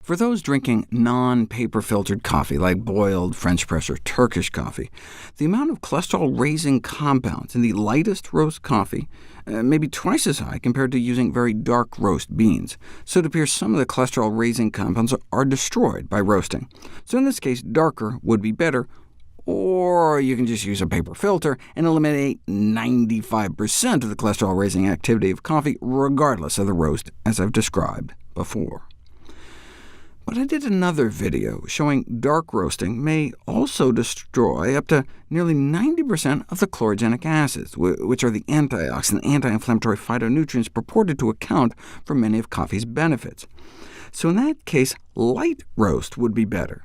For those drinking non-paper-filtered coffee, like boiled, French press, or Turkish coffee, the amount of cholesterol-raising compounds in the lightest roast coffee may be twice as high compared to using very dark roast beans. So it appears some of the cholesterol-raising compounds are destroyed by roasting. So in this case, darker would be better, or you can just use a paper filter and eliminate 95% of the cholesterol-raising activity of coffee, regardless of the roast, as I've described before. But I did another video showing dark roasting may also destroy up to nearly 90% of the chlorogenic acids, which are the antioxidant, anti-inflammatory phytonutrients purported to account for many of coffee's benefits. So in that case, light roast would be better.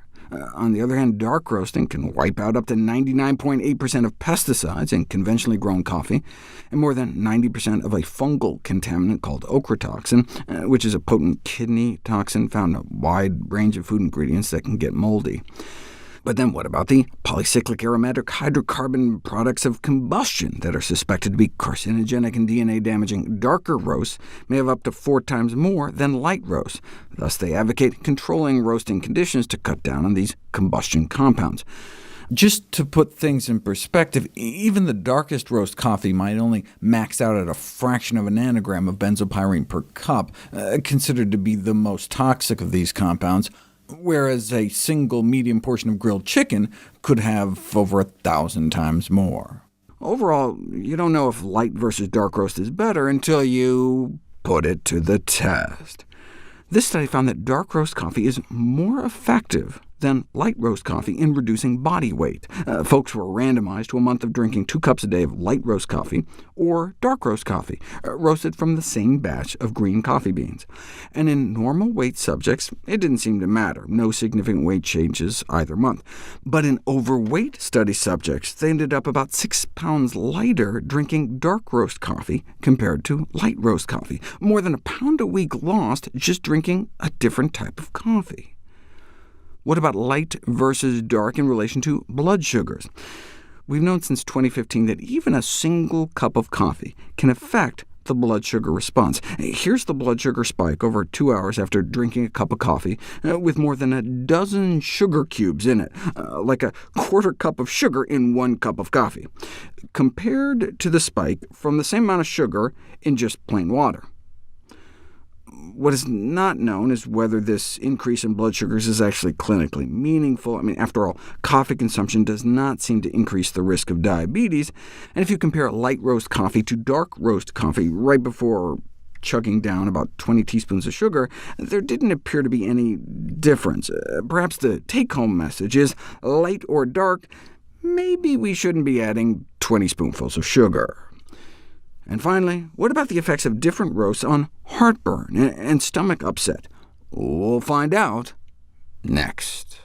On the other hand, dark roasting can wipe out up to 99.8% of pesticides in conventionally grown coffee, and more than 90% of a fungal contaminant called ochratoxin, which is a potent kidney toxin found in a wide range of food ingredients that can get moldy. But then what about the polycyclic aromatic hydrocarbon products of combustion that are suspected to be carcinogenic and DNA-damaging? Darker roasts may have up to 4 times more than light roasts. Thus they advocate controlling roasting conditions to cut down on these combustion compounds. Just to put things in perspective, even the darkest roast coffee might only max out at a fraction of a nanogram of benzopyrene per cup, considered to be the most toxic of these compounds, whereas a single medium portion of grilled chicken could have over 1,000 times more. Overall, you don't know if light versus dark roast is better until you put it to the test. This study found that dark roast coffee is more effective than light roast coffee in reducing body weight. Folks were randomized to a month of drinking 2 cups a day of light roast coffee or dark roast coffee, roasted from the same batch of green coffee beans. And in normal weight subjects, it didn't seem to matter. No significant weight changes either month. But in overweight study subjects, they ended up about 6 pounds lighter drinking dark roast coffee compared to light roast coffee, more than 1 pound a week lost just drinking a different type of coffee. What about light versus dark in relation to blood sugars? We've known since 2015 that even a single cup of coffee can affect the blood sugar response. Here's the blood sugar spike over 2 hours after drinking a cup of coffee, with more than a dozen sugar cubes in it, like a 1/4 cup of sugar in 1 cup of coffee, compared to the spike from the same amount of sugar in just plain water. What is not known is whether this increase in blood sugars is actually clinically meaningful. After all, coffee consumption does not seem to increase the risk of diabetes, and if you compare light roast coffee to dark roast coffee right before chugging down about 20 teaspoons of sugar, there didn't appear to be any difference. Perhaps the take-home message is, light or dark, maybe we shouldn't be adding 20 spoonfuls of sugar. And finally, what about the effects of different roasts on heartburn and stomach upset? We'll find out next.